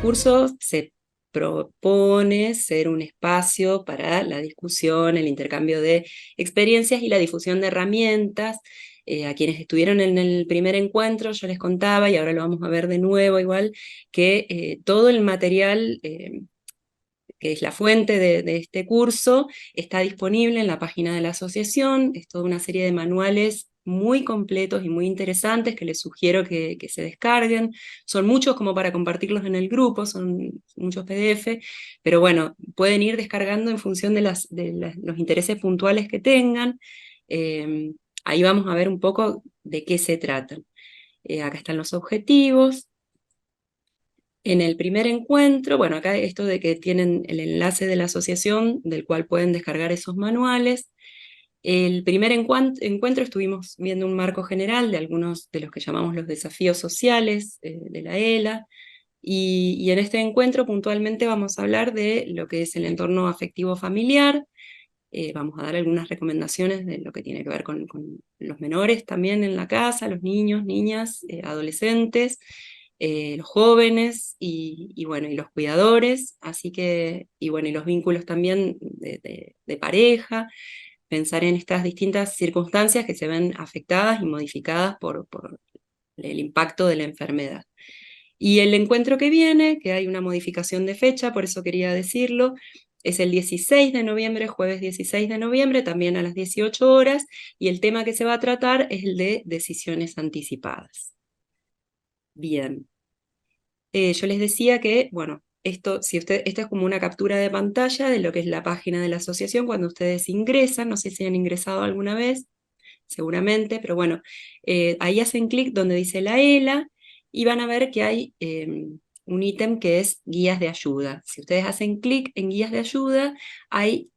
curso se propone ser un espacio para la discusión, el intercambio de experiencias y la difusión de herramientas. A quienes estuvieron en el primer encuentro, yo les contaba, y ahora lo vamos a ver de nuevo igual, que todo el material que es la fuente de este curso, está disponible en la página de la asociación. Es toda una serie de manuales muy completos y muy interesantes que les sugiero que se descarguen. Son muchos como para compartirlos en el grupo, son muchos PDF, pero bueno, pueden ir descargando en función de los intereses puntuales que tengan. Eh, Ahí vamos a ver un poco de qué se tratan. Acá están los objetivos. En el primer encuentro, bueno, acá esto de que tienen el enlace de la asociación del cual pueden descargar esos manuales. El primer encuentro estuvimos viendo un marco general de algunos de los que llamamos los desafíos sociales de la ELA, y en este encuentro puntualmente vamos a hablar de lo que es el entorno afectivo familiar. Vamos a dar algunas recomendaciones de lo que tiene que ver con los menores también en la casa, los niños, niñas, adolescentes, los jóvenes bueno, y los cuidadores, así que, y bueno, y los vínculos también de pareja, pensar en estas distintas circunstancias que se ven afectadas y modificadas por el impacto de la enfermedad. Y el encuentro que viene, que hay una modificación de fecha, por eso quería decirlo, es el 16 de noviembre, jueves 16 de noviembre, también a las 18 horas, y el tema que se va a tratar es el de decisiones anticipadas. Bien. Yo les decía que, bueno, esto es como una captura de pantalla de lo que es la página de la asociación cuando ustedes ingresan, no sé si han ingresado alguna vez, seguramente, pero bueno, ahí hacen clic donde dice la ELA y van a ver que hay un ítem que es guías de ayuda. Si ustedes hacen clic en guías de ayuda, hay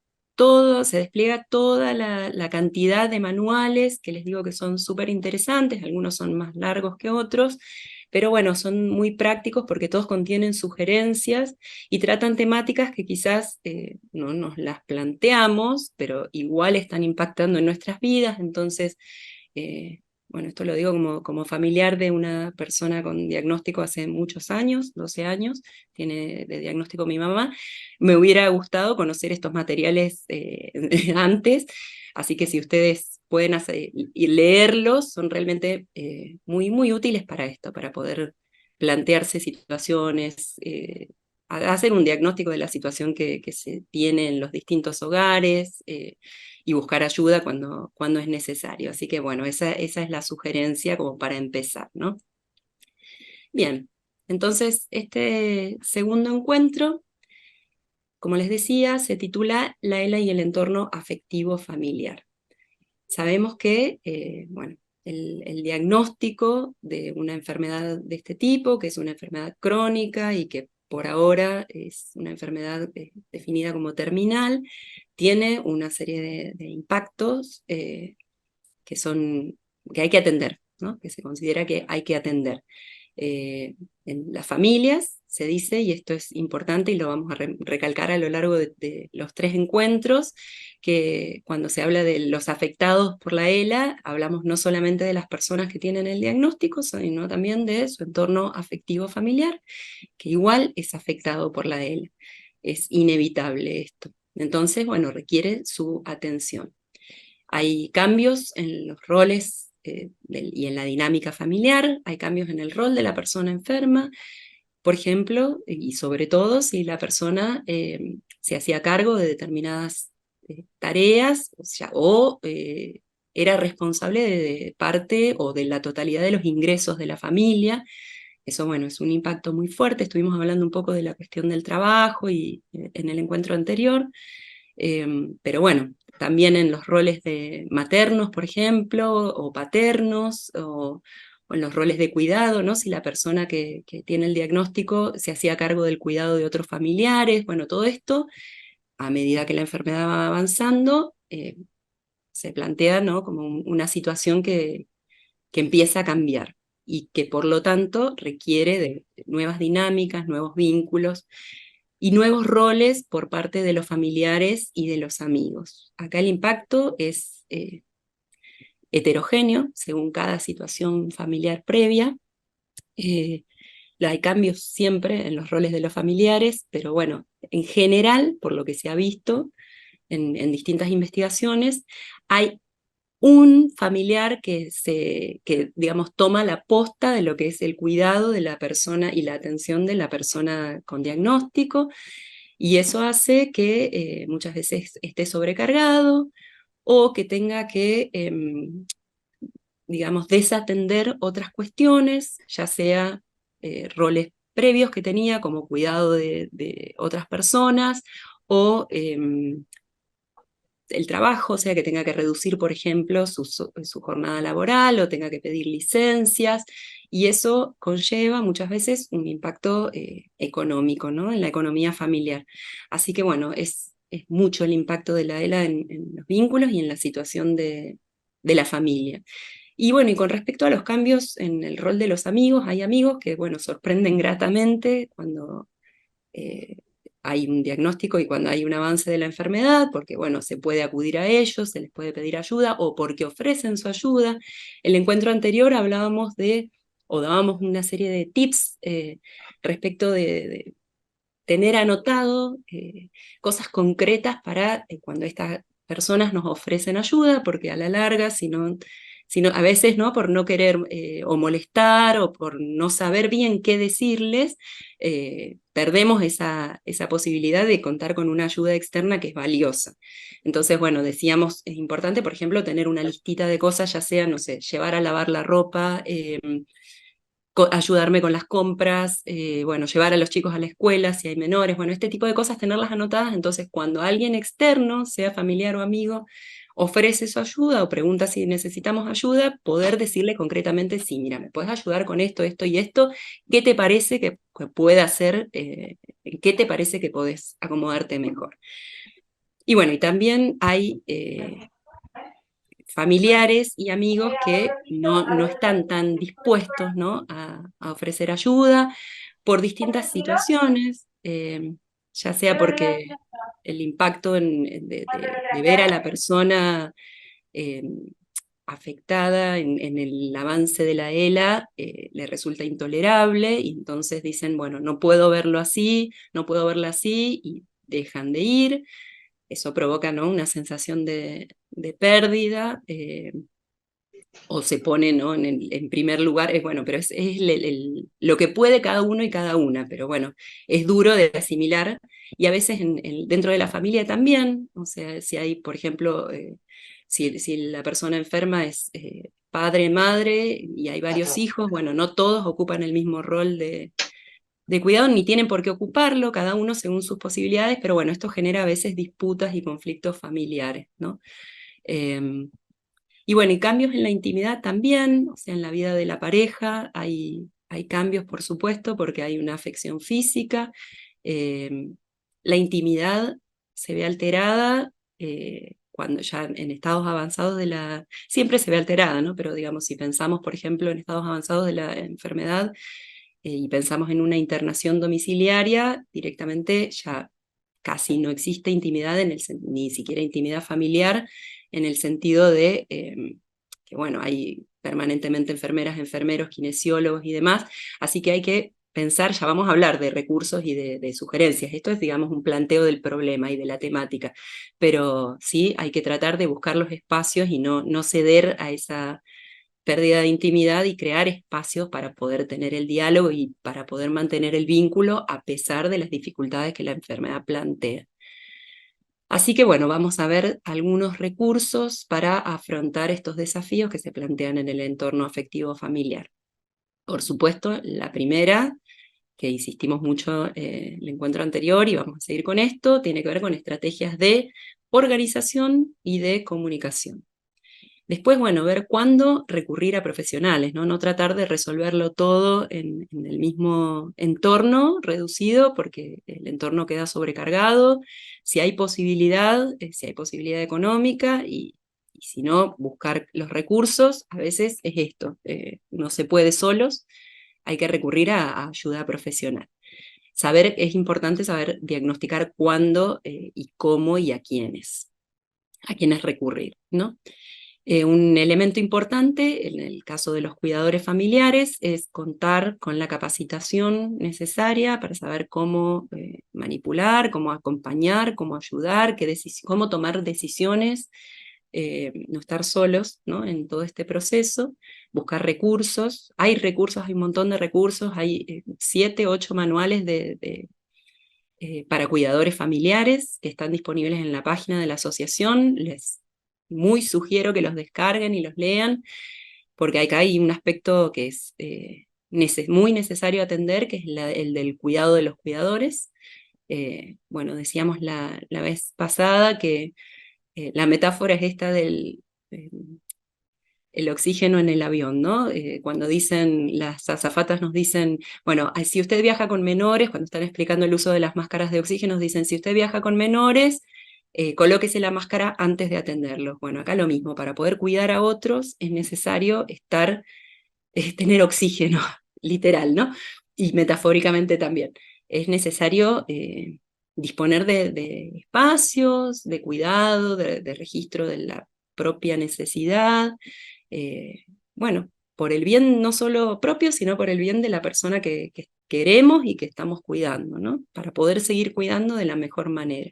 se despliega toda la cantidad de manuales que les digo que son súper interesantes, algunos son más largos que otros, pero bueno, son muy prácticos porque todos contienen sugerencias y tratan temáticas que quizás no nos las planteamos, pero igual están impactando en nuestras vidas. Entonces, bueno, esto lo digo como familiar de una persona con diagnóstico hace muchos años, 12 años, tiene de diagnóstico mi mamá. Me hubiera gustado conocer estos materiales antes, así que si ustedes pueden hacer, y leerlos, son realmente muy, muy útiles para esto, para poder plantearse situaciones, hacer un diagnóstico de la situación que se tiene en los distintos hogares, y buscar ayuda cuando es necesario. Así que bueno, esa es la sugerencia como para empezar, ¿no? Bien, entonces este segundo encuentro, como les decía, se titula La ELA y el entorno afectivo familiar. Sabemos que, bueno, el diagnóstico de una enfermedad de este tipo, que es una enfermedad crónica y que por ahora es una enfermedad definida como terminal, tiene una serie de impactos que hay que atender, ¿no? Que se considera que hay que atender. En las familias se dice, y esto es importante y lo vamos a recalcar a lo largo de los 3 encuentros, que cuando se habla de los afectados por la ELA, hablamos no solamente de las personas que tienen el diagnóstico, sino también de su entorno afectivo familiar, que igual es afectado por la ELA. Es inevitable esto. Entonces, bueno, requiere su atención. Hay cambios en los roles y en la dinámica familiar, hay cambios en el rol de la persona enferma, por ejemplo, y sobre todo si la persona se hacía cargo de determinadas tareas, o era responsable de parte o de la totalidad de los ingresos de la familia. Eso, bueno, es un impacto muy fuerte. Estuvimos hablando un poco de la cuestión del trabajo y en el encuentro anterior. Pero bueno, también en los roles de maternos, por ejemplo, o paternos, o en los roles de cuidado, ¿no? Si la persona que tiene el diagnóstico se hacía cargo del cuidado de otros familiares, bueno, todo esto, a medida que la enfermedad va avanzando, se plantea, ¿no? Como una situación que empieza a cambiar y que por lo tanto requiere de nuevas dinámicas, nuevos vínculos y nuevos roles por parte de los familiares y de los amigos. Acá el impacto es heterogéneo según cada situación familiar previa. Hay cambios siempre en los roles de los familiares, pero bueno, en general, por lo que se ha visto en distintas investigaciones, hay un familiar que, digamos, toma la posta de lo que es el cuidado de la persona y la atención de la persona con diagnóstico, y eso hace que muchas veces esté sobrecargado o que tenga que, digamos, desatender otras cuestiones, ya sea roles previos que tenía como cuidado de otras personas o el trabajo, o sea, que tenga que reducir, por ejemplo, su jornada laboral o tenga que pedir licencias, y eso conlleva muchas veces un impacto económico, ¿no? En la economía familiar. Así que bueno, es mucho el impacto de la ELA en los vínculos y en la situación de la familia. Y bueno, y con respecto a los cambios en el rol de los amigos, hay amigos que, bueno, sorprenden gratamente cuando eh, hay un diagnóstico y cuando hay un avance de la enfermedad, porque bueno, se puede acudir a ellos, se les puede pedir ayuda o porque ofrecen su ayuda. El encuentro anterior hablábamos o dábamos una serie de tips respecto de tener anotado cosas concretas para cuando estas personas nos ofrecen ayuda, porque a la larga, si no, a veces, ¿no? Por no querer o molestar o por no saber bien qué decirles, perdemos esa posibilidad de contar con una ayuda externa que es valiosa. Entonces, bueno, decíamos, es importante, por ejemplo, tener una listita de cosas, ya sea, no sé, llevar a lavar la ropa, ayudarme con las compras, bueno, llevar a los chicos a la escuela si hay menores, bueno, este tipo de cosas, tenerlas anotadas, entonces cuando alguien externo, sea familiar o amigo, ofrece su ayuda o pregunta si necesitamos ayuda, poder decirle concretamente, sí, mira, me puedes ayudar con esto, esto y esto, ¿qué te parece que pueda hacer? ¿Qué te parece que podés acomodarte mejor? Y bueno, y también hay familiares y amigos que no están tan dispuestos, ¿no? a ofrecer ayuda por distintas situaciones, ya sea porque el impacto de ver a la persona eh, afectada en el avance de la ELA le resulta intolerable y entonces dicen, bueno, no puedo verlo así, no puedo verla así y dejan de ir. Eso provoca, ¿no? Una sensación de pérdida, o se pone, ¿no? en primer lugar, bueno, pero es lo que puede cada uno y cada una, pero bueno, es duro de asimilar, y a veces dentro de la familia también, o sea, si hay, por ejemplo, si la persona enferma es padre, madre, y hay varios hijos, bueno, no todos ocupan el mismo rol de cuidado, ni tienen por qué ocuparlo, cada uno según sus posibilidades, pero bueno, esto genera a veces disputas y conflictos familiares, ¿no? Y bueno, y cambios en la intimidad también, o sea, en la vida de la pareja hay cambios, por supuesto, porque hay una afección física. eh, la intimidad se ve alterada cuando ya en estados avanzados de la... Siempre se ve alterada, ¿no? Pero digamos, si pensamos, por ejemplo, en estados avanzados de la enfermedad y pensamos en una internación domiciliaria, directamente ya casi no existe intimidad, ni siquiera intimidad familiar, en el sentido de que, bueno, hay permanentemente enfermeras, enfermeros, kinesiólogos y demás, así que hay que pensar, ya vamos a hablar de recursos y de sugerencias, esto es, digamos, un planteo del problema y de la temática, pero sí hay que tratar de buscar los espacios y no ceder a esa pérdida de intimidad y crear espacios para poder tener el diálogo y para poder mantener el vínculo a pesar de las dificultades que la enfermedad plantea. Así que bueno, vamos a ver algunos recursos para afrontar estos desafíos que se plantean en el entorno afectivo familiar. Por supuesto, la primera, que insistimos mucho en el encuentro anterior y vamos a seguir con esto, tiene que ver con estrategias de organización y de comunicación. Después, bueno, ver cuándo recurrir a profesionales, ¿no? No tratar de resolverlo todo en el mismo entorno reducido, porque el entorno queda sobrecargado. Si hay posibilidad económica y si no, buscar los recursos, a veces es esto, no se puede solos, hay que recurrir a ayuda profesional. Es importante saber diagnosticar cuándo y cómo y a quiénes recurrir, ¿no? Un elemento importante en el caso de los cuidadores familiares es contar con la capacitación necesaria para saber cómo manipular, cómo acompañar, cómo ayudar, cómo tomar decisiones, no estar solos, ¿no?, en todo este proceso, buscar recursos. Hay recursos, hay un montón de recursos, hay 7, 8 manuales para cuidadores familiares que están disponibles en la página de la asociación. Les muy sugiero que los descarguen y los lean, porque acá hay un aspecto que es muy necesario atender, que es el del cuidado de los cuidadores. Bueno, decíamos la vez pasada que la metáfora es esta del el oxígeno en el avión, ¿no? Cuando dicen, las azafatas nos dicen, bueno, si usted viaja con menores, cuando están explicando el uso de las máscaras de oxígeno, dicen, si usted viaja con menores, colóquese la máscara antes de atenderlos. Bueno, acá lo mismo, para poder cuidar a otros es necesario tener oxígeno, literal, ¿no? Y metafóricamente también. Es necesario disponer de espacios, de cuidado, de registro de la propia necesidad, bueno, por el bien no solo propio, sino por el bien de la persona que queremos y que estamos cuidando, ¿no? Para poder seguir cuidando de la mejor manera.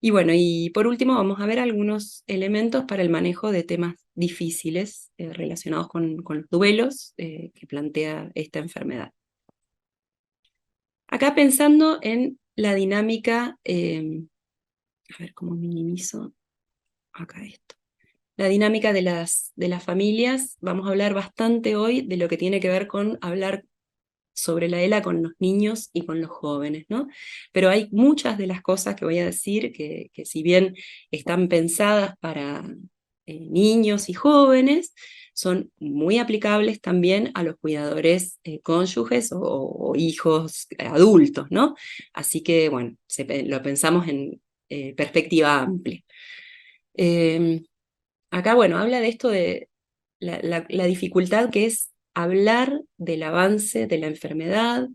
Y bueno, y por último vamos a ver algunos elementos para el manejo de temas difíciles relacionados con los duelos que plantea esta enfermedad. Acá pensando en la dinámica, a ver cómo minimizo acá esto. La dinámica de las familias, vamos a hablar bastante hoy de lo que tiene que ver con hablar sobre la ELA con los niños y con los jóvenes, ¿no? Pero hay muchas de las cosas que voy a decir que si bien están pensadas para niños y jóvenes, son muy aplicables también a los cuidadores cónyuges o hijos adultos, ¿no? Así que, bueno, lo pensamos en perspectiva amplia. Acá, bueno, habla de esto de la dificultad que es hablar del avance de la enfermedad,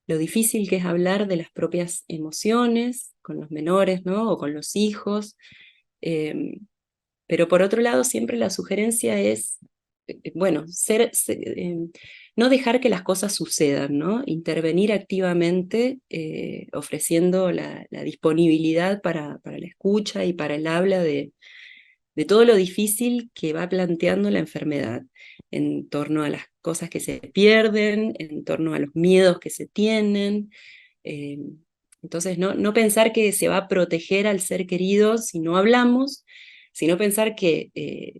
lo difícil que es hablar de las propias emociones con los menores, ¿no?, o con los hijos. Pero por otro lado, siempre la sugerencia es, bueno, no dejar que las cosas sucedan, ¿no? Intervenir activamente, ofreciendo la disponibilidad para la escucha y para el habla de todo lo difícil que va planteando la enfermedad, en torno a las cosas que se pierden, en torno a los miedos que se tienen. eh, entonces, no pensar que se va a proteger al ser querido si no hablamos, sino pensar que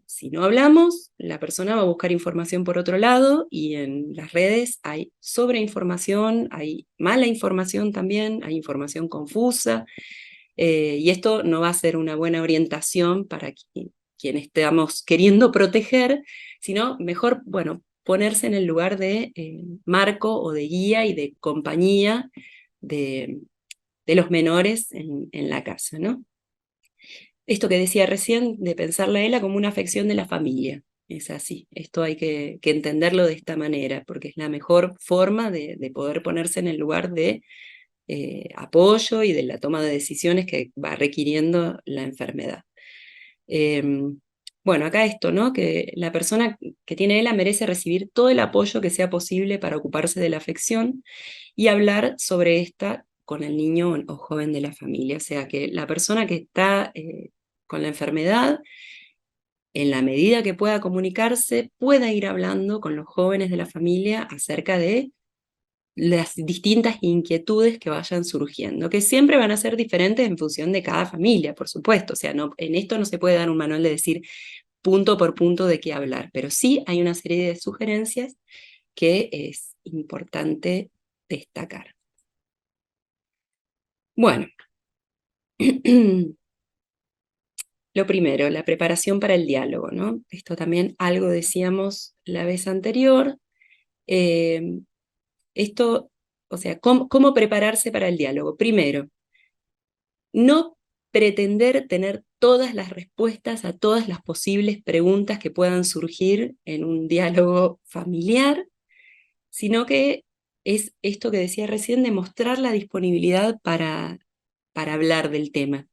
si no hablamos, la persona va a buscar información por otro lado, y en las redes hay sobreinformación, hay mala información también, hay información confusa, y esto no va a ser una buena orientación para quien estamos queriendo proteger, sino mejor, bueno, ponerse en el lugar de marco o de guía y de compañía de, de los menores en la casa, ¿no? Esto que decía recién, de pensarla a ella como una afección de la familia, es así. Esto hay que entenderlo de esta manera, porque es la mejor forma de poder ponerse en el lugar de apoyo y de la toma de decisiones que va requiriendo la enfermedad. Bueno, acá esto, ¿no? Que la persona que tiene ELA merece recibir todo el apoyo que sea posible para ocuparse de la afección y hablar sobre esta con el niño o joven de la familia. O sea, que la persona que está con la enfermedad, en la medida que pueda comunicarse, pueda ir hablando con los jóvenes de la familia acerca de las distintas inquietudes que vayan surgiendo, que siempre van a ser diferentes en función de cada familia, por supuesto. O sea, en esto no se puede dar un manual de decir punto por punto de qué hablar, pero sí hay una serie de sugerencias que es importante destacar. Bueno, lo primero, la preparación para el diálogo, ¿no? Esto también algo decíamos la vez anterior. Esto, o sea, ¿cómo prepararse para el diálogo? Primero, no pretender tener todas las respuestas a todas las posibles preguntas que puedan surgir en un diálogo familiar, sino que es esto que decía recién, de mostrar la disponibilidad para hablar del tema.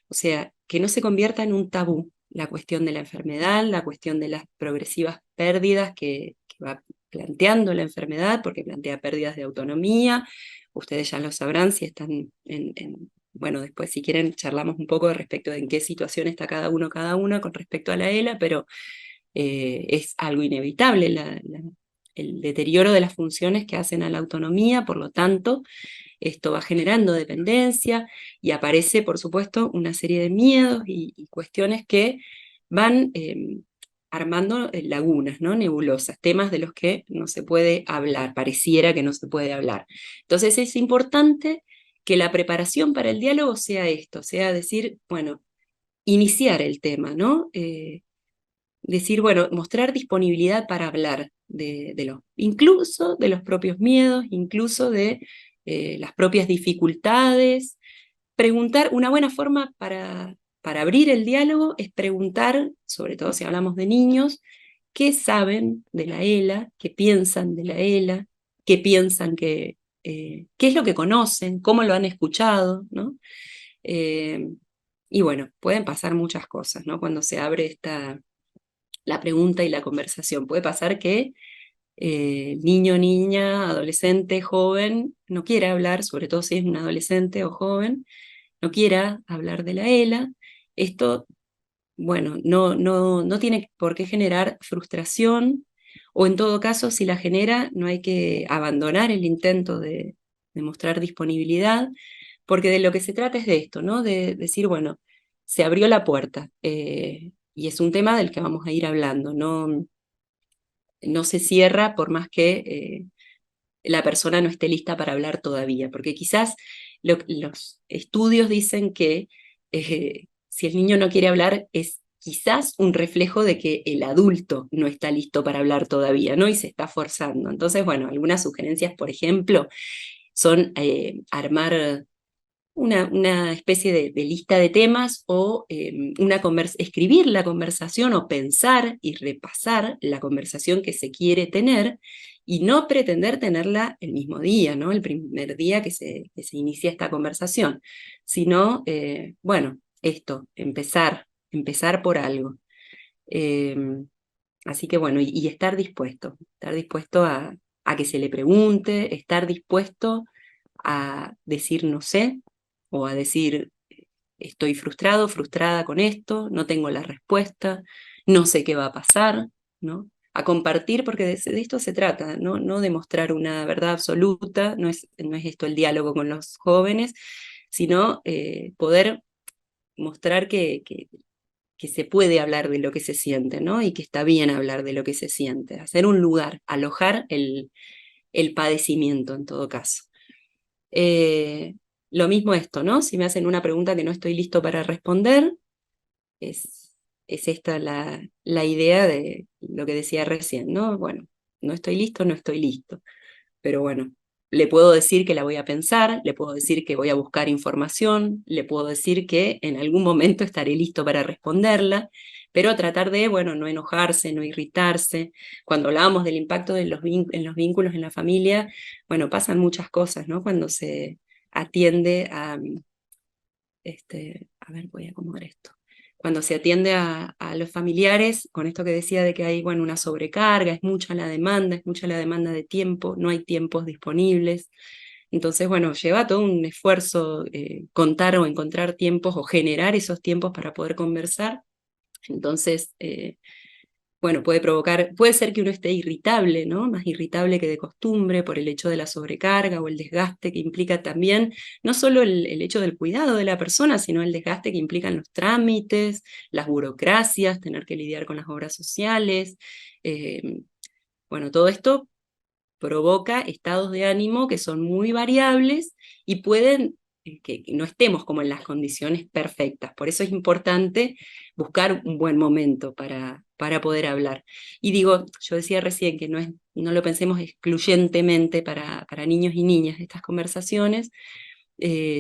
O sea, que no se convierta en un tabú, la cuestión de la enfermedad, la cuestión de las progresivas pérdidas que va planteando la enfermedad, porque plantea pérdidas de autonomía. Ustedes ya lo sabrán si están bueno, después si quieren charlamos un poco respecto de en qué situación está cada una con respecto a la ELA, pero es algo inevitable el deterioro de las funciones que hacen a la autonomía, por lo tanto, esto va generando dependencia y aparece, por supuesto, una serie de miedos y cuestiones que van armando lagunas, ¿no? Nebulosas, temas de los que no se puede hablar, pareciera que no se puede hablar. Entonces es importante que la preparación para el diálogo sea esto, sea decir, bueno, iniciar el tema, ¿no? Decir, bueno, mostrar disponibilidad para hablar incluso de los propios miedos, incluso de las propias dificultades. Preguntar, una buena forma para abrir el diálogo es preguntar, sobre todo si hablamos de niños, qué saben de la ELA, qué piensan de la ELA, qué piensan qué es lo que conocen, cómo lo han escuchado, ¿no? Eh, y bueno, pueden pasar muchas cosas, ¿no? Cuando se abre la pregunta y la conversación. Puede pasar que niño, niña, adolescente, joven, no quiera hablar, sobre todo si es un adolescente o joven, no quiera hablar de la ELA. Esto, bueno, no tiene por qué generar frustración, o en todo caso, si la genera, no hay que abandonar el intento de mostrar disponibilidad, porque de lo que se trata es de esto, ¿no? De decir, bueno, se abrió la puerta, y es un tema del que vamos a ir hablando, no se cierra por más que la persona no esté lista para hablar todavía, porque quizás los estudios dicen que si el niño no quiere hablar es quizás un reflejo de que el adulto no está listo para hablar todavía, ¿no? Y se está forzando. Entonces, bueno, algunas sugerencias, por ejemplo, son armar una especie de lista de temas o escribir la conversación o pensar y repasar la conversación que se quiere tener y no pretender tenerla el mismo día, ¿no? El primer día que se inicia esta conversación, sino, bueno, esto, empezar por algo. Eh, Así que bueno, y estar dispuesto a que se le pregunte, estar dispuesto a decir no sé, o a decir estoy frustrado, frustrada con esto, no tengo la respuesta, no sé qué va a pasar, ¿no? A compartir, porque de esto se trata, ¿no? No de mostrar una verdad absoluta, no es esto el diálogo con los jóvenes, sino poder mostrar que se puede hablar de lo que se siente, ¿no? Y que está bien hablar de lo que se siente, hacer un lugar, alojar el padecimiento en todo caso. Eh, lo mismo esto, ¿no? Si me hacen una pregunta que no estoy listo para responder, es esta la idea de lo que decía recién, ¿no? Bueno, no estoy listo, no estoy listo. Pero bueno, le puedo decir que la voy a pensar, le puedo decir que voy a buscar información, le puedo decir que en algún momento estaré listo para responderla, pero tratar de, bueno, no enojarse, no irritarse. Cuando hablábamos del impacto de en los vínculos en la familia, bueno, pasan muchas cosas, ¿no? Cuando se atiende a ver, voy a acomodar esto. Cuando se atiende a los familiares, con esto que decía de que hay, bueno, una sobrecarga, es mucha la demanda de tiempo, no hay tiempos disponibles. Entonces, bueno, lleva todo un esfuerzo contar o encontrar tiempos o generar esos tiempos para poder conversar. Entonces, bueno, puede ser que uno esté irritable, ¿no? Más irritable que de costumbre por el hecho de la sobrecarga o el desgaste que implica también, no solo el hecho del cuidado de la persona, sino el desgaste que implican los trámites, las burocracias, tener que lidiar con las obras sociales. Bueno, todo esto provoca estados de ánimo que son muy variables y pueden que no estemos como en las condiciones perfectas. Por eso es importante buscar un buen momento para poder hablar. Y digo, yo decía recién que no lo pensemos excluyentemente para niños y niñas estas conversaciones,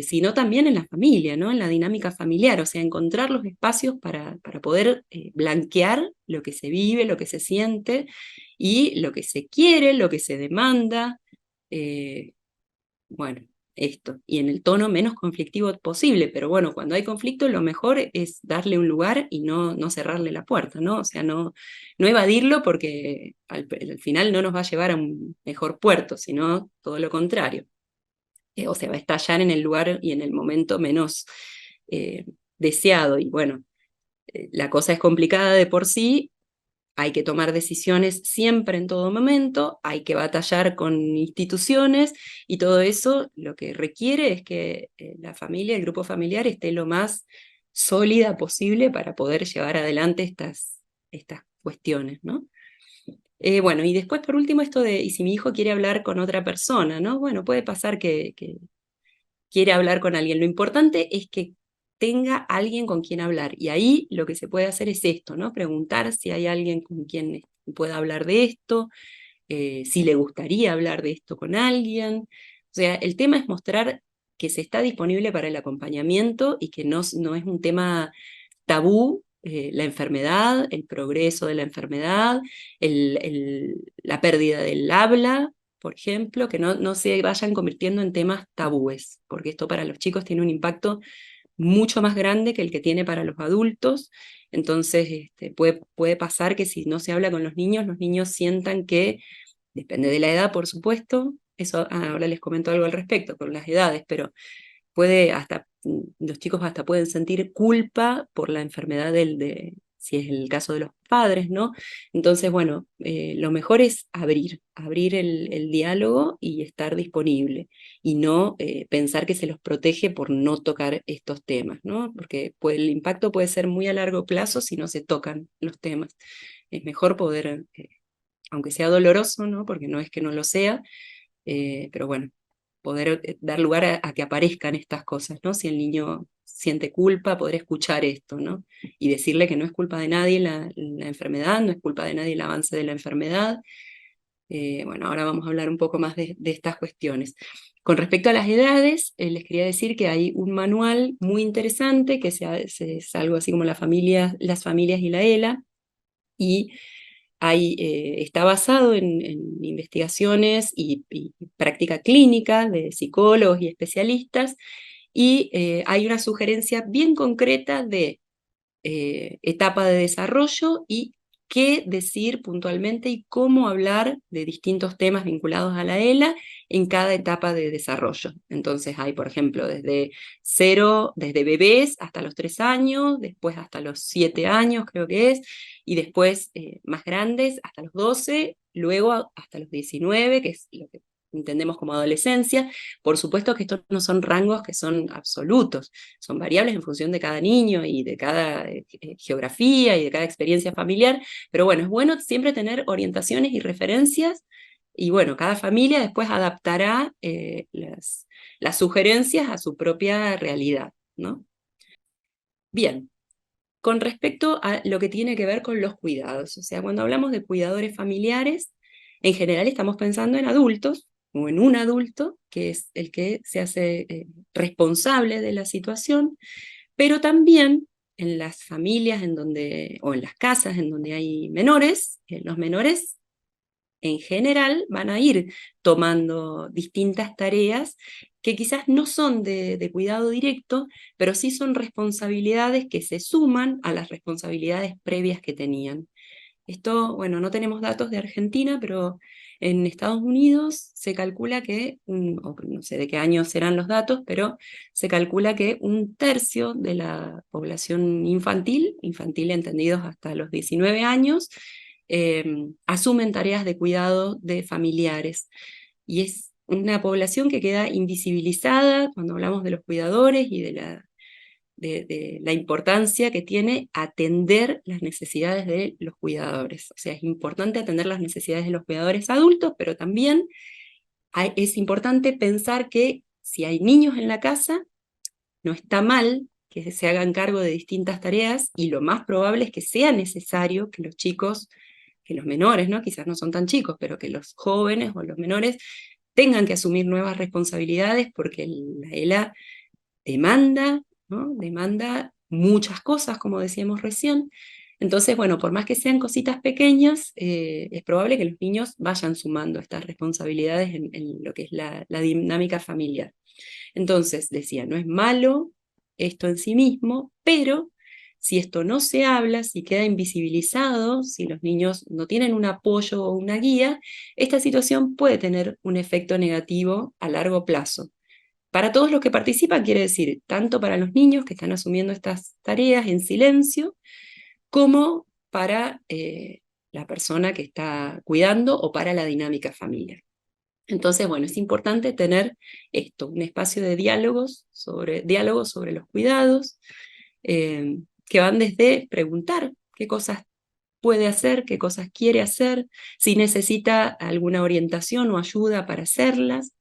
sino también en la familia, ¿no? En la dinámica familiar, o sea, encontrar los espacios para poder blanquear lo que se vive, lo que se siente y lo que se quiere, lo que se demanda. eh, bueno, esto, y en el tono menos conflictivo posible, pero bueno, cuando hay conflicto lo mejor es darle un lugar y no cerrarle la puerta, ¿no? O sea, no evadirlo porque al final no nos va a llevar a un mejor puerto, sino todo lo contrario. O sea, va a estallar en el lugar y en el momento menos eh, deseado, y bueno, la cosa es complicada de por sí, hay que tomar decisiones siempre en todo momento, hay que batallar con instituciones y todo eso lo que requiere es que la familia, el grupo familiar esté lo más sólida posible para poder llevar adelante estas cuestiones, ¿no? Bueno, y después por último esto de, ¿y si mi hijo quiere hablar con otra persona, ¿no? Bueno, puede pasar que quiere hablar con alguien. Lo importante es que tenga alguien con quien hablar. Y ahí lo que se puede hacer es esto, ¿no? Preguntar si hay alguien con quien pueda hablar de esto, si le gustaría hablar de esto con alguien. O sea, el tema es mostrar que se está disponible para el acompañamiento y que no es un tema tabú. La enfermedad, el progreso de la enfermedad, la pérdida del habla, por ejemplo, que no se vayan convirtiendo en temas tabúes, porque esto para los chicos tiene un impacto mucho más grande que el que tiene para los adultos. Entonces, puede pasar que si no se habla con los niños sientan que, depende de la edad, por supuesto, eso ahora les comento algo al respecto con las edades, pero los chicos hasta pueden sentir culpa por la enfermedad si es el caso de los padres, ¿no? Entonces, bueno, lo mejor es abrir el diálogo y estar disponible, y no pensar que se los protege por no tocar estos temas, ¿no? Porque el impacto puede ser muy a largo plazo si no se tocan los temas. Es mejor poder, aunque sea doloroso, ¿no? Porque no es que no lo sea, pero bueno, poder dar lugar a que aparezcan estas cosas, ¿no? Si el niño siente culpa, poder escuchar esto, ¿no? Y decirle que no es culpa de nadie la enfermedad, no es culpa de nadie el avance de la enfermedad. Bueno, ahora vamos a hablar un poco más de estas cuestiones. Con respecto a las edades, les quería decir que hay un manual muy interesante que es algo así como las familias y la ELA, y está basado en investigaciones y práctica clínica de psicólogos y especialistas, y hay una sugerencia bien concreta de etapa de desarrollo y qué decir puntualmente y cómo hablar de distintos temas vinculados a la ELA en cada etapa de desarrollo. Entonces hay, por ejemplo, desde bebés hasta los 3 años, después hasta los 7 años creo que es, y después más grandes hasta los 12, luego hasta los 19, que es lo que entendemos como adolescencia. Por supuesto que estos no son rangos que son absolutos, son variables en función de cada niño y de cada geografía y de cada experiencia familiar, pero bueno, es bueno siempre tener orientaciones y referencias, y bueno, cada familia después adaptará las sugerencias a su propia realidad, ¿no? Bien, con respecto a lo que tiene que ver con los cuidados, o sea, cuando hablamos de cuidadores familiares, en general estamos pensando en adultos o en un adulto, que es el que se hace responsable de la situación, pero también en las familias o en las casas en donde hay menores, los menores en general van a ir tomando distintas tareas que quizás no son de cuidado directo, pero sí son responsabilidades que se suman a las responsabilidades previas que tenían. Esto, bueno, no tenemos datos de Argentina, pero en Estados Unidos se calcula que, o no sé de qué año serán los datos, pero se calcula que un tercio de la población infantil entendidos hasta los 19 años, asumen tareas de cuidado de familiares. Y es una población que queda invisibilizada cuando hablamos de los cuidadores y de la importancia que tiene atender las necesidades de los cuidadores. O sea, es importante atender las necesidades de los cuidadores adultos, pero también es importante pensar que si hay niños en la casa, no está mal que se hagan cargo de distintas tareas, y lo más probable es que sea necesario que los chicos, que los menores, ¿no? Quizás no son tan chicos, pero que los jóvenes o los menores tengan que asumir nuevas responsabilidades, porque la ELA demanda, ¿no? Demanda muchas cosas, como decíamos recién. Entonces, bueno, por más que sean cositas pequeñas, es probable que los niños vayan sumando estas responsabilidades en lo que es la dinámica familiar. Entonces decía, no es malo esto en sí mismo, pero si esto no se habla, si queda invisibilizado, si los niños no tienen un apoyo o una guía, esta situación puede tener un efecto negativo a largo plazo. Para todos los que participan, quiere decir, tanto para los niños que están asumiendo estas tareas en silencio, como para la persona que está cuidando o para la dinámica familiar. Entonces, bueno, es importante tener esto, un espacio de diálogos sobre los cuidados, que van desde preguntar qué cosas puede hacer, qué cosas quiere hacer, si necesita alguna orientación o ayuda para hacerlas.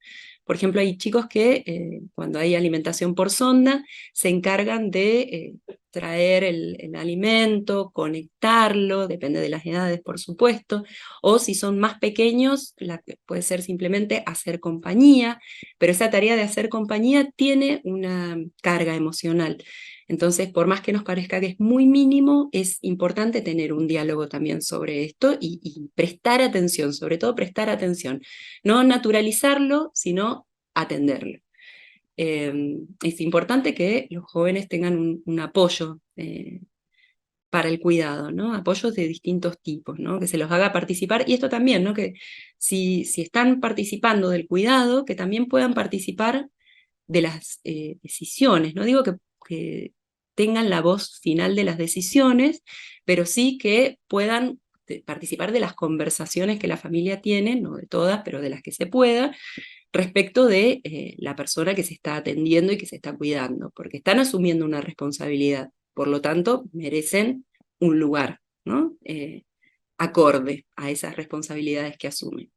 Por ejemplo, hay chicos que cuando hay alimentación por sonda se encargan de traer el alimento, conectarlo, depende de las edades, por supuesto, o si son más pequeños, puede ser simplemente hacer compañía, pero esa tarea de hacer compañía tiene una carga emocional. Entonces, por más que nos parezca que es muy mínimo, es importante tener un diálogo también sobre esto y prestar atención, sobre todo prestar atención. No naturalizarlo, sino atenderlo. Es importante que los jóvenes tengan un apoyo para el cuidado, ¿no? Apoyos de distintos tipos, ¿no? Que se los haga participar. Y esto también, ¿no? Que si están participando del cuidado, que también puedan participar de las decisiones. No digo que tengan la voz final de las decisiones, pero sí que puedan participar de las conversaciones que la familia tiene, no de todas, pero de las que se pueda, respecto de la persona que se está atendiendo y que se está cuidando, porque están asumiendo una responsabilidad, por lo tanto, merecen un lugar, ¿no? Acorde a esas responsabilidades que asumen.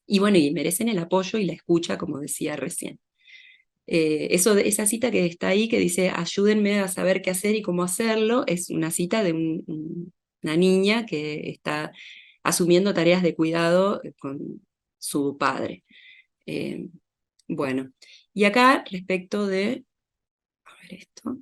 Y bueno, y merecen el apoyo y la escucha, como decía recién. Esa cita que está ahí, que dice, ayúdenme a saber qué hacer y cómo hacerlo, es una cita de una niña que está asumiendo tareas de cuidado con su padre. Eh, bueno, y acá respecto de, a ver esto,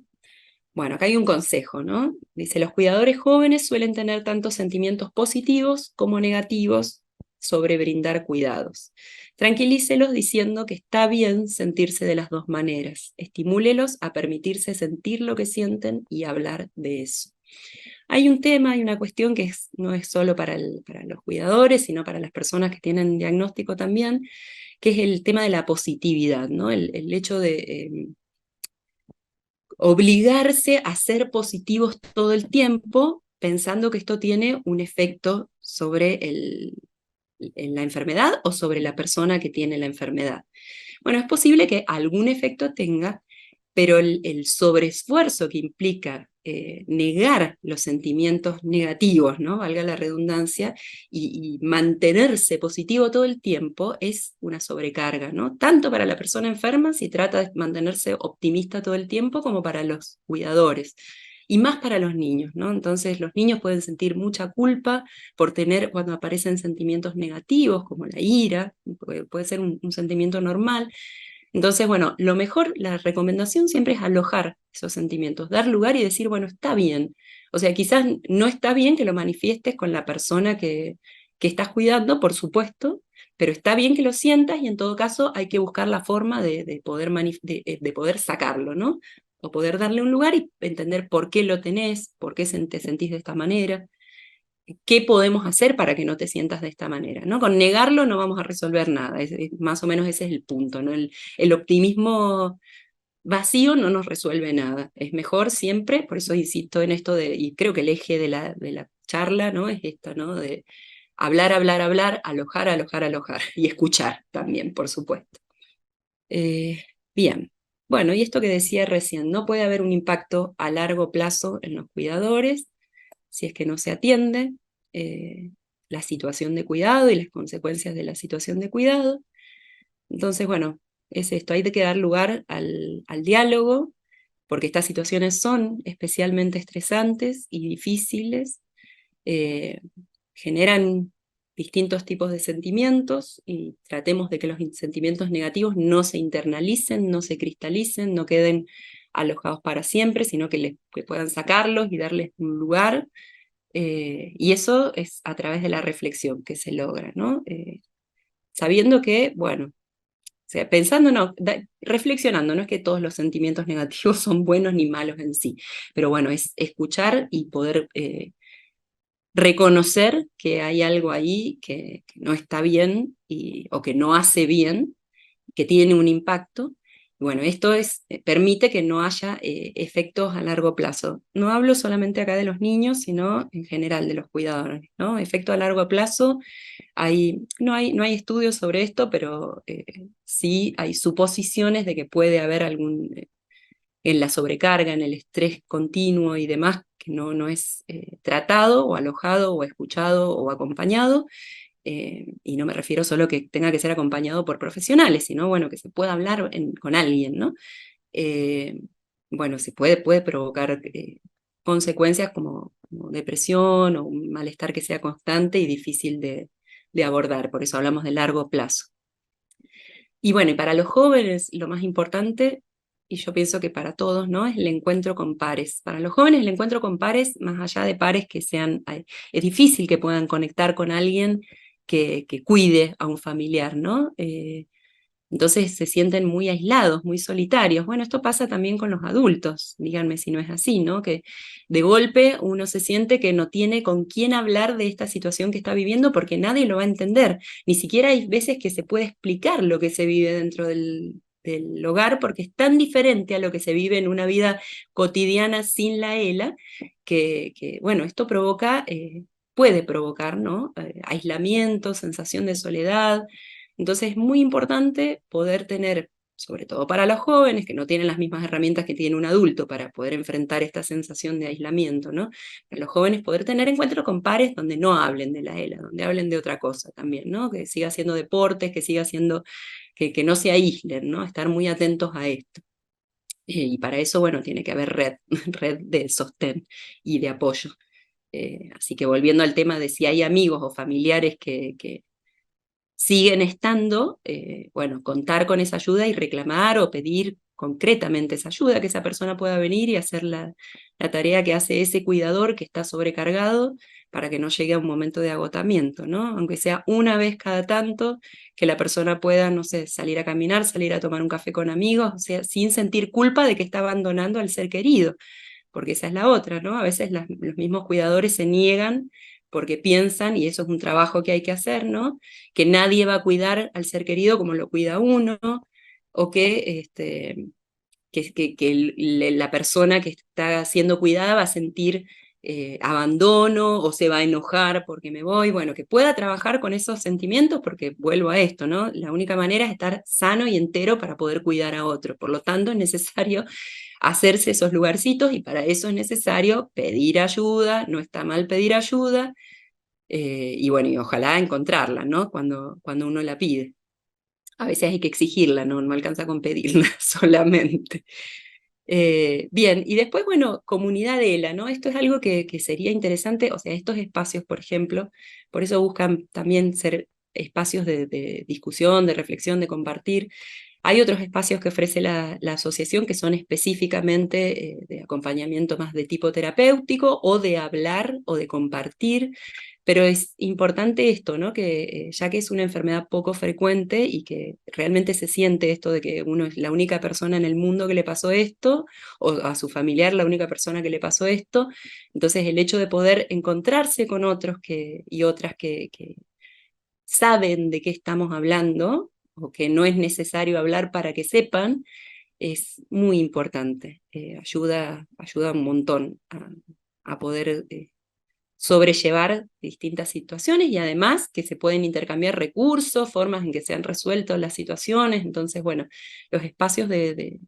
bueno, acá hay un consejo, ¿no? Dice, los cuidadores jóvenes suelen tener tanto sentimientos positivos como negativos sobre brindar cuidados. Tranquilícelos diciendo que está bien sentirse de las dos maneras. Estimúlelos a permitirse sentir lo que sienten y hablar de eso. Hay un tema, hay una cuestión que no es solo para los cuidadores, sino para las personas que tienen diagnóstico también, que es el tema de la positividad, ¿no? El hecho de obligarse a ser positivos todo el tiempo, pensando que esto tiene un efecto sobre en la enfermedad o sobre la persona que tiene la enfermedad. Bueno, es posible que algún efecto tenga, pero el sobreesfuerzo que implica negar los sentimientos negativos, ¿no? Valga la redundancia, y mantenerse positivo todo el tiempo es una sobrecarga, ¿no? Tanto para la persona enferma, si trata de mantenerse optimista todo el tiempo, como para los cuidadores. Y más para los niños, ¿no? Entonces los niños pueden sentir mucha culpa por tener, cuando aparecen sentimientos negativos, como la ira, puede ser un sentimiento normal. Entonces, bueno, lo mejor, la recomendación siempre es alojar esos sentimientos, dar lugar y decir, bueno, está bien. O sea, quizás no está bien que lo manifiestes con la persona que estás cuidando, por supuesto, pero está bien que lo sientas y en todo caso hay que buscar la forma de poder sacarlo, ¿no? O poder darle un lugar y entender por qué lo tenés, por qué te sentís de esta manera, qué podemos hacer para que no te sientas de esta manera, ¿no? Con negarlo no vamos a resolver nada, más o menos ese es el punto, ¿no? El optimismo vacío no nos resuelve nada, es mejor siempre, por eso insisto en esto y creo que el eje de la charla, ¿no? Es esto, ¿no? De hablar, hablar, hablar, alojar, alojar, alojar, y escuchar también, por supuesto. Bien, bueno, y esto que decía recién, no puede haber un impacto a largo plazo en los cuidadores, si es que no se atiende la situación de cuidado y las consecuencias de la situación de cuidado. Entonces, bueno, es esto, hay que dar lugar al diálogo, porque estas situaciones son especialmente estresantes y difíciles, eh, generan distintos tipos de sentimientos y tratemos de que los sentimientos negativos no se internalicen, no se cristalicen, no queden alojados para siempre, sino que puedan sacarlos y darles un lugar. Y eso es a través de la reflexión que se logra, ¿no? Sabiendo que, bueno, sea, pensando, no, reflexionando, no es que todos los sentimientos negativos son buenos ni malos en sí, pero bueno, es escuchar y poder reconocer que hay algo ahí que no está bien o que no hace bien, que tiene un impacto. Bueno, esto permite que no haya efectos a largo plazo. No hablo solamente acá de los niños, sino en general de los cuidadores, ¿no? Efecto a largo plazo, no hay estudios sobre esto, pero sí hay suposiciones de que puede haber en la sobrecarga, en el estrés continuo y demás, que no es tratado o alojado o escuchado o acompañado, y no me refiero solo que tenga que ser acompañado por profesionales, sino bueno, que se pueda hablar con alguien, ¿no? Eh, bueno, puede provocar consecuencias como depresión o un malestar que sea constante y difícil de abordar, por eso hablamos de largo plazo. Y bueno, y para los jóvenes lo más importante, y yo pienso que para todos, ¿no? Es el encuentro con pares. Para los jóvenes el encuentro con pares, más allá de pares que sean, es difícil que puedan conectar con alguien que cuide a un familiar, ¿no? Entonces se sienten muy aislados, muy solitarios. Bueno, esto pasa también con los adultos, díganme si no es así, ¿no? Que de golpe uno se siente que no tiene con quién hablar de esta situación que está viviendo porque nadie lo va a entender. Ni siquiera hay veces que se puede explicar lo que se vive dentro del hogar porque es tan diferente a lo que se vive en una vida cotidiana sin la ELA bueno, esto puede provocar, ¿no? Aislamiento, sensación de soledad. Entonces es muy importante poder tener, sobre todo para los jóvenes que no tienen las mismas herramientas que tiene un adulto para poder enfrentar esta sensación de aislamiento, ¿no? Para los jóvenes poder tener encuentros con pares donde no hablen de la ELA, donde hablen de otra cosa también, ¿no? Que siga haciendo deportes, que siga haciendo, que no se aíslen, ¿no? Estar muy atentos a esto. Y para eso, bueno, tiene que haber red, red de sostén y de apoyo. Así que volviendo al tema de si hay amigos o familiares que siguen estando, bueno, contar con esa ayuda y reclamar o pedir concretamente esa ayuda, que esa persona pueda venir y hacer la tarea que hace ese cuidador que está sobrecargado para que no llegue a un momento de agotamiento, ¿no? Aunque sea una vez cada tanto, que la persona pueda, no sé, salir a caminar, salir a tomar un café con amigos, o sea, sin sentir culpa de que está abandonando al ser querido, porque esa es la otra, ¿no? A veces los mismos cuidadores se niegan porque piensan, y eso es un trabajo que hay que hacer, ¿no? Que nadie va a cuidar al ser querido como lo cuida uno, o que la persona que está siendo cuidada va a sentir abandono o se va a enojar porque me voy, bueno, que pueda trabajar con esos sentimientos porque vuelvo a esto, ¿no? La única manera es estar sano y entero para poder cuidar a otro, por lo tanto es necesario hacerse esos lugarcitos y para eso es necesario pedir ayuda, no está mal pedir ayuda, y bueno, y ojalá encontrarla, ¿no? Cuando uno la pide. A veces hay que exigirla, no alcanza con pedirla solamente. Bien, y después, bueno, comunidad ELA, ¿no? Esto es algo que sería interesante, o sea, estos espacios, por ejemplo, por eso buscan también ser espacios de discusión, de reflexión, de compartir. Hay otros espacios que ofrece la asociación que son específicamente de acompañamiento más de tipo terapéutico o de hablar o de compartir, pero es importante esto, ¿no? Que ya que es una enfermedad poco frecuente y que realmente se siente esto de que uno es la única persona en el mundo que le pasó esto, o a su familiar la única persona que le pasó esto, entonces el hecho de poder encontrarse con otros y otras que saben de qué estamos hablando, o que no es necesario hablar para que sepan, es muy importante. Ayuda un montón a poder sobrellevar distintas situaciones y además que se pueden intercambiar recursos, formas en que se han resuelto las situaciones. Entonces, bueno, los espacios de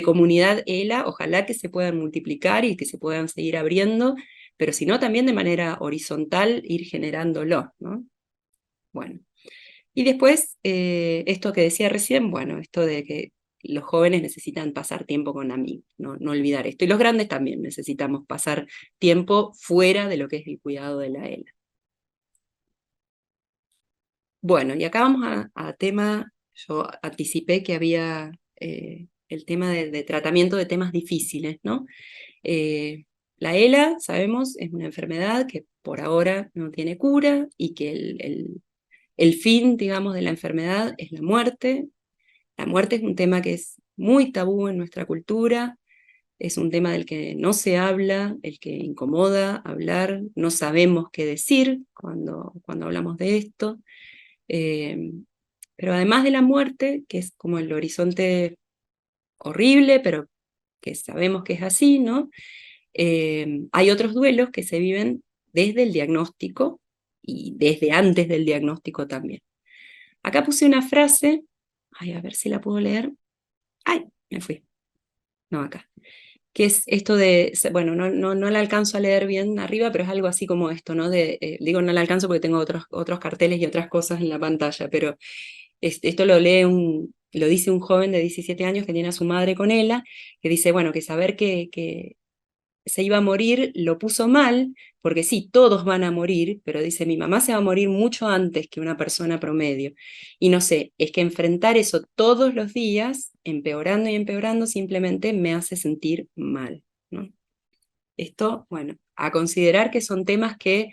comunidad ELA, ojalá que se puedan multiplicar y que se puedan seguir abriendo, pero si no, también de manera horizontal ir generándolo, ¿no? Bueno. Y después, esto que decía recién, bueno, esto de que los jóvenes necesitan pasar tiempo con amigos, no olvidar esto. Y los grandes también necesitamos pasar tiempo fuera de lo que es el cuidado de la ELA. Bueno, y acá vamos a tema, yo anticipé que había el tema de tratamiento de temas difíciles, ¿no? La ELA, sabemos, es una enfermedad que por ahora no tiene cura y que el fin, digamos, de la enfermedad es la muerte. La muerte es un tema que es muy tabú en nuestra cultura, es un tema del que no se habla, el que incomoda hablar, no sabemos qué decir cuando hablamos de esto. Eh, pero además de la muerte, que es como el horizonte horrible, pero que sabemos que es así, ¿no? Hay otros duelos que se viven desde el diagnóstico y desde antes del diagnóstico también. Acá puse una frase, ay, a ver si la puedo leer. Ay, me fui. No, acá. Que es esto de, bueno, no la alcanzo a leer bien arriba, pero es algo así como esto, ¿no? Digo, no la alcanzo porque tengo otros carteles y otras cosas en la pantalla, pero esto lo dice un joven de 17 años que tiene a su madre con ella, que dice, bueno, que saber que se iba a morir lo puso mal, porque sí, todos van a morir, pero dice, mi mamá se va a morir mucho antes que una persona promedio. Y no sé, es que enfrentar eso todos los días, empeorando y empeorando, simplemente me hace sentir mal, ¿no? Esto, bueno, a considerar que son temas que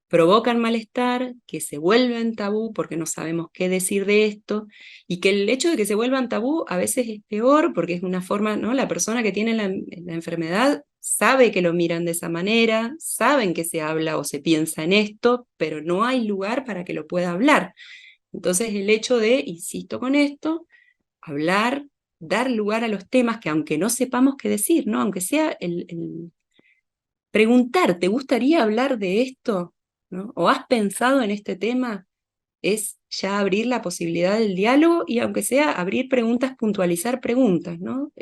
provocan malestar, que se vuelven tabú porque no sabemos qué decir de esto, y que el hecho de que se vuelvan tabú a veces es peor porque es una forma, ¿no? La persona que tiene la enfermedad sabe que lo miran de esa manera, saben que se habla o se piensa en esto, pero no hay lugar para que lo pueda hablar. Entonces el hecho de, insisto con esto, hablar, dar lugar a los temas que aunque no sepamos qué decir, ¿no? Aunque sea preguntar, ¿te gustaría hablar de esto? ¿No? ¿O has pensado en este tema? Es ya abrir la posibilidad del diálogo y aunque sea abrir preguntas, puntualizar preguntas, ¿no?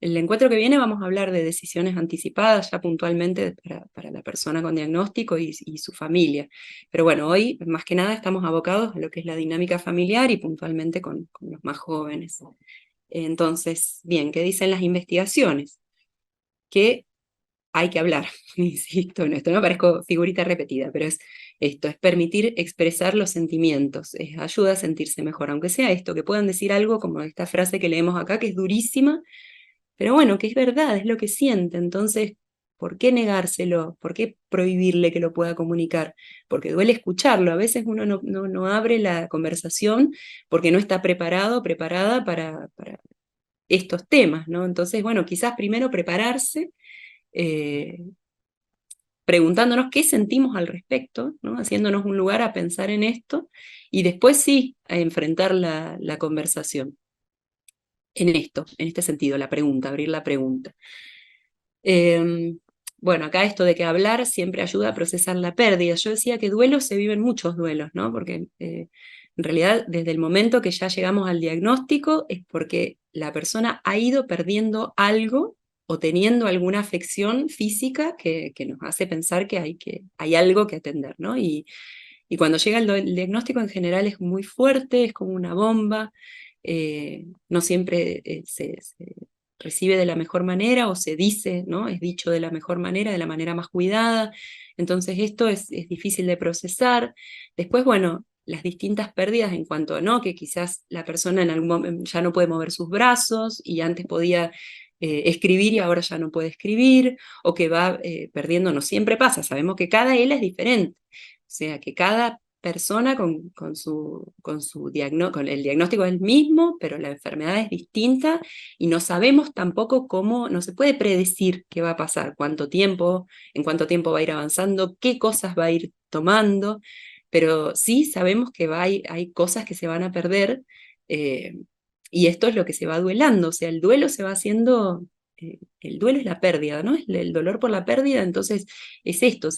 El encuentro que viene vamos a hablar de decisiones anticipadas ya puntualmente para la persona con diagnóstico y su familia. Pero bueno, hoy más que nada estamos abocados a lo que es la dinámica familiar y puntualmente con los más jóvenes. Entonces, bien, ¿qué dicen las investigaciones? Que hay que hablar, insisto en esto, no parezco figurita repetida, pero es esto, es permitir expresar los sentimientos, ayuda a sentirse mejor, aunque sea esto, que puedan decir algo como esta frase que leemos acá, que es durísima, pero bueno, que es verdad, es lo que siente, entonces, ¿por qué negárselo? ¿Por qué prohibirle que lo pueda comunicar? Porque duele escucharlo, a veces uno no abre la conversación porque no está preparado, preparada para estos temas, ¿no? Entonces, bueno, quizás primero prepararse eh, preguntándonos qué sentimos al respecto, ¿no? Haciéndonos un lugar a pensar en esto y después sí a enfrentar la conversación en esto, en este sentido, la pregunta, abrir la pregunta. Eh, bueno, acá esto de que hablar siempre ayuda a procesar la pérdida. Yo decía que duelos se viven muchos duelos, ¿no? Porque en realidad desde el momento que ya llegamos al diagnóstico es porque la persona ha ido perdiendo algo o teniendo alguna afección física que nos hace pensar que hay algo que atender, ¿no? Y cuando llega el diagnóstico en general es muy fuerte, es como una bomba, no siempre se recibe de la mejor manera o se dice, ¿no? Es dicho de la mejor manera, de la manera más cuidada. Entonces esto es difícil de procesar. Después, bueno, las distintas pérdidas en cuanto a, ¿no? Que quizás la persona en algún momento ya no puede mover sus brazos y antes podía escribir y ahora ya no puede escribir, o que va perdiendo, no siempre pasa, sabemos que cada él es diferente. O sea, que cada persona con el diagnóstico es el mismo, pero la enfermedad es distinta y no sabemos tampoco cómo, no se puede predecir qué va a pasar, cuánto tiempo, en cuánto tiempo va a ir avanzando, qué cosas va a ir tomando, pero sí sabemos que hay cosas que se van a perder eh, y esto es lo que se va duelando, o sea, el duelo se va haciendo, el duelo es la pérdida, ¿no? Es el dolor por la pérdida, entonces es esto,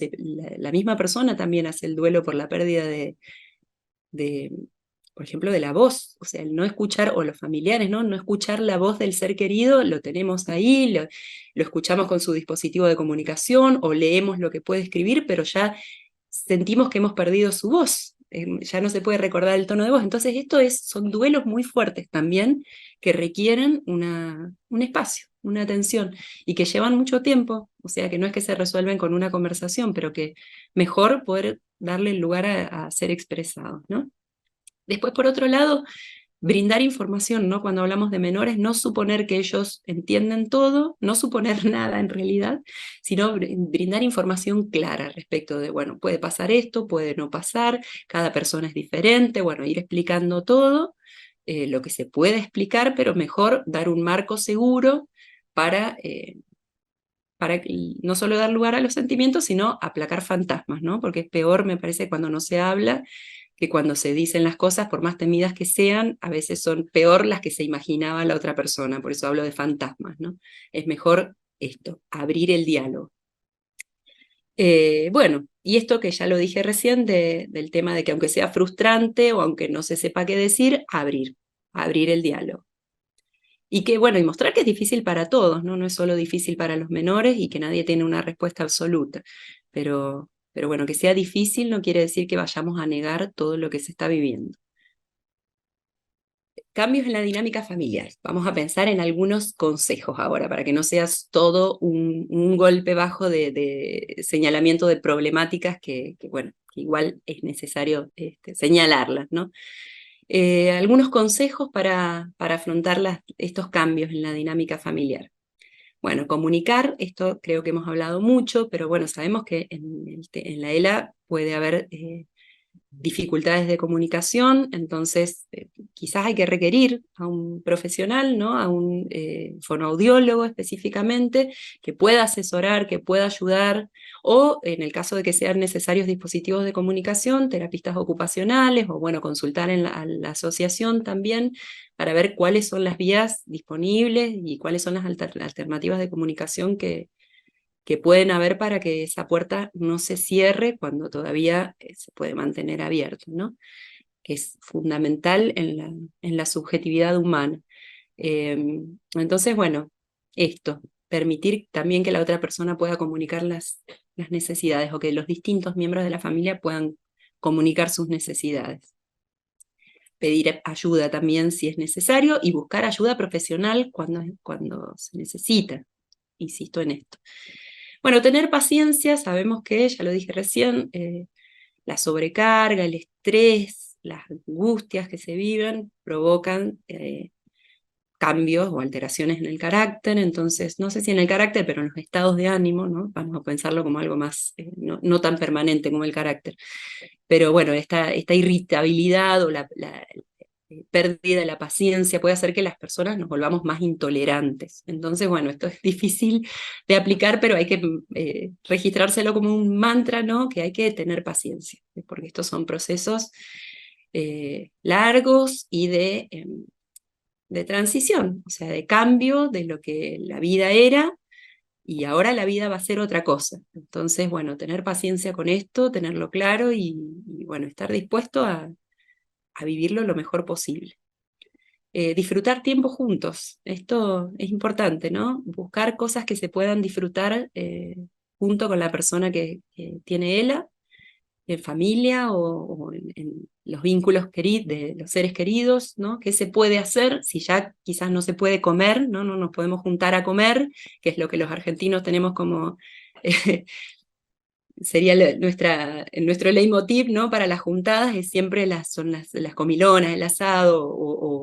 la misma persona también hace el duelo por la pérdida de, por ejemplo, de la voz, o sea, el no escuchar, o los familiares, ¿no? No escuchar la voz del ser querido, lo tenemos ahí, lo escuchamos con su dispositivo de comunicación, o leemos lo que puede escribir, pero ya sentimos que hemos perdido su voz, ya no se puede recordar el tono de voz. Entonces, son duelos muy fuertes también que requieren un espacio, una atención y que llevan mucho tiempo, o sea, que no es que se resuelven con una conversación, pero que mejor poder darle el lugar a ser expresados, ¿no? Después, por otro lado, brindar información, ¿no? Cuando hablamos de menores, no suponer que ellos entienden todo, no suponer nada en realidad, sino brindar información clara respecto de, bueno, puede pasar esto, puede no pasar, cada persona es diferente, bueno, ir explicando todo, lo que se puede explicar, pero mejor dar un marco seguro para no solo dar lugar a los sentimientos, sino aplacar fantasmas, ¿no? Porque es peor, me parece, cuando no se habla, que cuando se dicen las cosas, por más temidas que sean, a veces son peor las que se imaginaba la otra persona, por eso hablo de fantasmas, ¿no? Es mejor esto, abrir el diálogo. Bueno, y esto que ya lo dije recién del tema de que aunque sea frustrante o aunque no se sepa qué decir, abrir el diálogo. Y que, bueno, y mostrar que es difícil para todos, ¿no? No es solo difícil para los menores y que nadie tiene una respuesta absoluta. Pero bueno, que sea difícil no quiere decir que vayamos a negar todo lo que se está viviendo. Cambios en la dinámica familiar. Vamos a pensar en algunos consejos ahora, para que no seas todo un golpe bajo de señalamiento de problemáticas bueno, que igual es necesario señalarlas, ¿no? Algunos consejos para afrontar estos cambios en la dinámica familiar. Bueno, comunicar, esto creo que hemos hablado mucho, pero bueno, sabemos que en la ELA puede haber dificultades de comunicación, entonces quizás hay que requerir a un profesional, ¿no? A un fonoaudiólogo específicamente, que pueda asesorar, que pueda ayudar, o en el caso de que sean necesarios dispositivos de comunicación, terapistas ocupacionales, o bueno, consultar a la asociación también, para ver cuáles son las vías disponibles y cuáles son las alternativas de comunicación que pueden haber para que esa puerta no se cierre cuando todavía se puede mantener abierto, ¿no? Que es fundamental en la subjetividad humana. Entonces, bueno, esto, permitir también que la otra persona pueda comunicar las necesidades, o que los distintos miembros de la familia puedan comunicar sus necesidades. Pedir ayuda también si es necesario, y buscar ayuda profesional cuando se necesita. Insisto en esto. Bueno, tener paciencia, sabemos que, ya lo dije recién, la sobrecarga, el estrés, las angustias que se viven provocan cambios o alteraciones en el carácter, entonces, no sé si en el carácter, pero en los estados de ánimo, ¿no? Vamos a pensarlo como algo más, no tan permanente como el carácter. Pero bueno, esta irritabilidad o la pérdida de la paciencia puede hacer que las personas nos volvamos más intolerantes. Entonces, bueno, esto es difícil de aplicar, pero hay que registrárselo como un mantra, ¿no? Que hay que tener paciencia, porque estos son procesos largos y de transición, o sea, de cambio de lo que la vida era, y ahora la vida va a ser otra cosa. Entonces, bueno, tener paciencia con esto, tenerlo claro y bueno, estar dispuesto a vivirlo lo mejor posible. Disfrutar tiempo juntos, esto es importante, ¿no? Buscar cosas que se puedan disfrutar junto con la persona que tiene ELA, en familia o en los vínculos de los seres queridos, ¿no? ¿Qué se puede hacer si ya quizás no se puede comer, ¿no? No nos podemos juntar a comer, que es lo que los argentinos tenemos como sería nuestro leitmotiv, ¿no? Para las juntadas es siempre son las comilonas, el asado,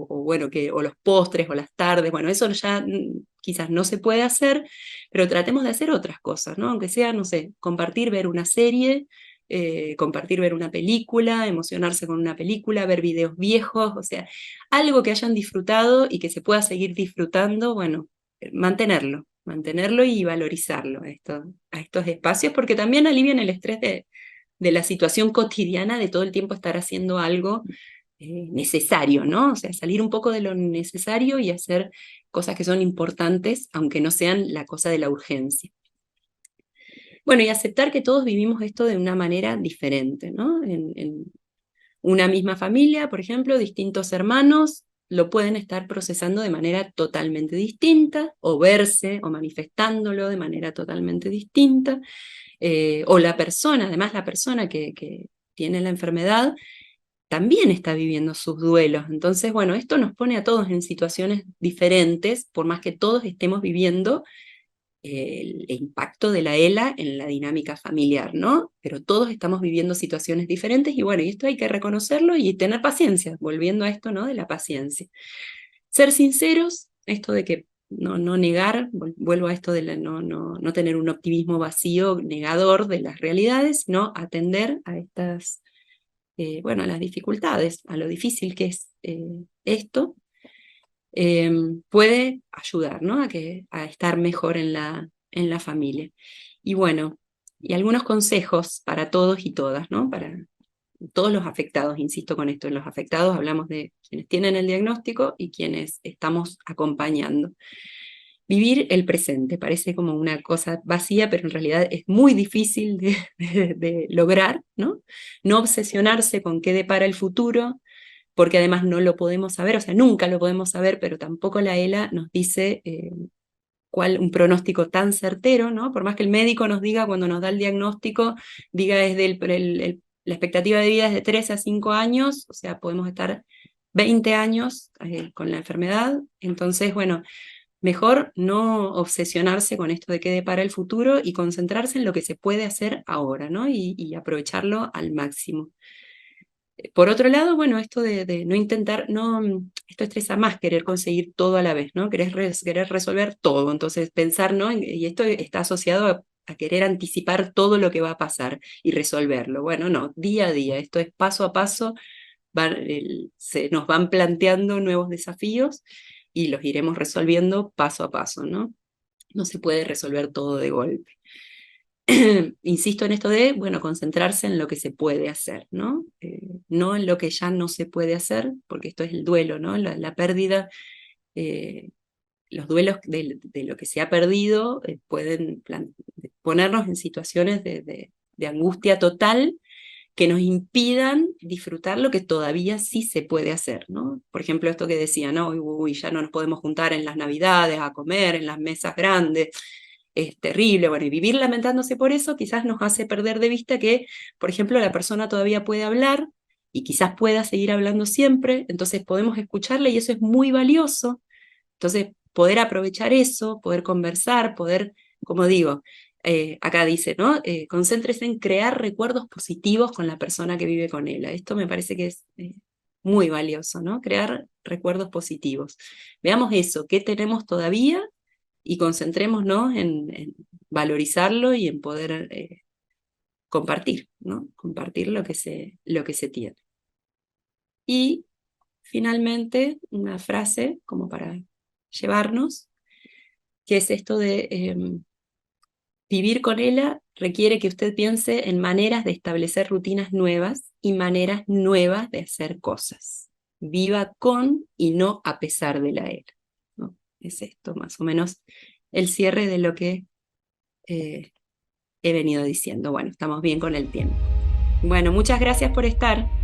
bueno, o los postres, o las tardes. Bueno, eso ya quizás no se puede hacer, pero tratemos de hacer otras cosas, ¿no? Aunque sea, no sé, compartir, ver una serie, compartir, ver una película, emocionarse con una película, ver videos viejos, o sea, algo que hayan disfrutado y que se pueda seguir disfrutando, bueno, mantenerlo y valorizarlo a estos espacios, porque también alivian el estrés de la situación cotidiana de todo el tiempo estar haciendo algo necesario, ¿no? O sea, salir un poco de lo necesario y hacer cosas que son importantes, aunque no sean la cosa de la urgencia. Bueno, y aceptar que todos vivimos esto de una manera diferente, ¿no? En una misma familia, por ejemplo, distintos hermanos lo pueden estar procesando de manera totalmente distinta, o verse o manifestándolo de manera totalmente distinta, o además la persona que tiene la enfermedad, también está viviendo sus duelos. Entonces, bueno, esto nos pone a todos en situaciones diferentes, por más que todos estemos viviendo el impacto de la ELA en la dinámica familiar, ¿no? Pero todos estamos viviendo situaciones diferentes y bueno, y esto hay que reconocerlo y tener paciencia, volviendo a esto, ¿no? De la paciencia. Ser sinceros, esto de que no negar, vuelvo a esto de no tener un optimismo vacío, negador de las realidades, sino atender a bueno, a las dificultades, a lo difícil que es esto, puede ayudar, ¿no? A estar mejor en la familia. Y bueno, y algunos consejos para todos y todas, ¿no? Para todos los afectados, insisto con esto, en los afectados hablamos de quienes tienen el diagnóstico y quienes estamos acompañando. Vivir el presente parece como una cosa vacía, pero en realidad es muy difícil de lograr, ¿no? No obsesionarse con qué depara el futuro, porque además no lo podemos saber, o sea, nunca lo podemos saber, pero tampoco la ELA nos dice un pronóstico tan certero, ¿no? Por más que el médico nos diga cuando nos da el diagnóstico, diga desde la expectativa de vida es de 3 a 5 años, o sea, podemos estar 20 años con la enfermedad, entonces, bueno, mejor no obsesionarse con esto de qué depara el futuro y concentrarse en lo que se puede hacer ahora, ¿no? Y aprovecharlo al máximo. Por otro lado, bueno, esto de no intentar, no, esto estresa más querer conseguir todo a la vez, ¿no? Querer resolver todo, entonces pensar, ¿no? Y esto está asociado a querer anticipar todo lo que va a pasar y resolverlo. Bueno, no, día a día, esto es paso a paso, se nos van planteando nuevos desafíos y los iremos resolviendo paso a paso, ¿no? No se puede resolver todo de golpe. Insisto en esto de, bueno, concentrarse en lo que se puede hacer, ¿no? No en lo que ya no se puede hacer, porque esto es el duelo, ¿no? La pérdida, eh, los duelos de lo que se ha perdido pueden ponernos en situaciones de angustia total que nos impidan disfrutar lo que todavía sí se puede hacer, ¿no? Por ejemplo, esto que decía, ¿no? Uy, ya no nos podemos juntar en las Navidades a comer, en las mesas grandes, es terrible, bueno, y vivir lamentándose por eso quizás nos hace perder de vista que, por ejemplo, la persona todavía puede hablar y quizás pueda seguir hablando siempre, entonces podemos escucharle y eso es muy valioso. Entonces, poder aprovechar eso, poder conversar, poder, como digo, acá dice, ¿no? Concéntrese en crear recuerdos positivos con la persona que vive con él. Esto me parece que es muy valioso, ¿no? Crear recuerdos positivos. Veamos eso, qué tenemos todavía y concentrémonos en valorizarlo y en poder compartir, ¿no? Compartir lo que se tiene. Y finalmente, una frase como para llevarnos, que es esto de vivir con ella requiere que usted piense en maneras de establecer rutinas nuevas y maneras nuevas de hacer cosas. Viva con y no a pesar de la era, ¿no? Es esto más o menos el cierre de lo que he venido diciendo. Bueno, estamos bien con el tiempo. Bueno, muchas gracias por estar.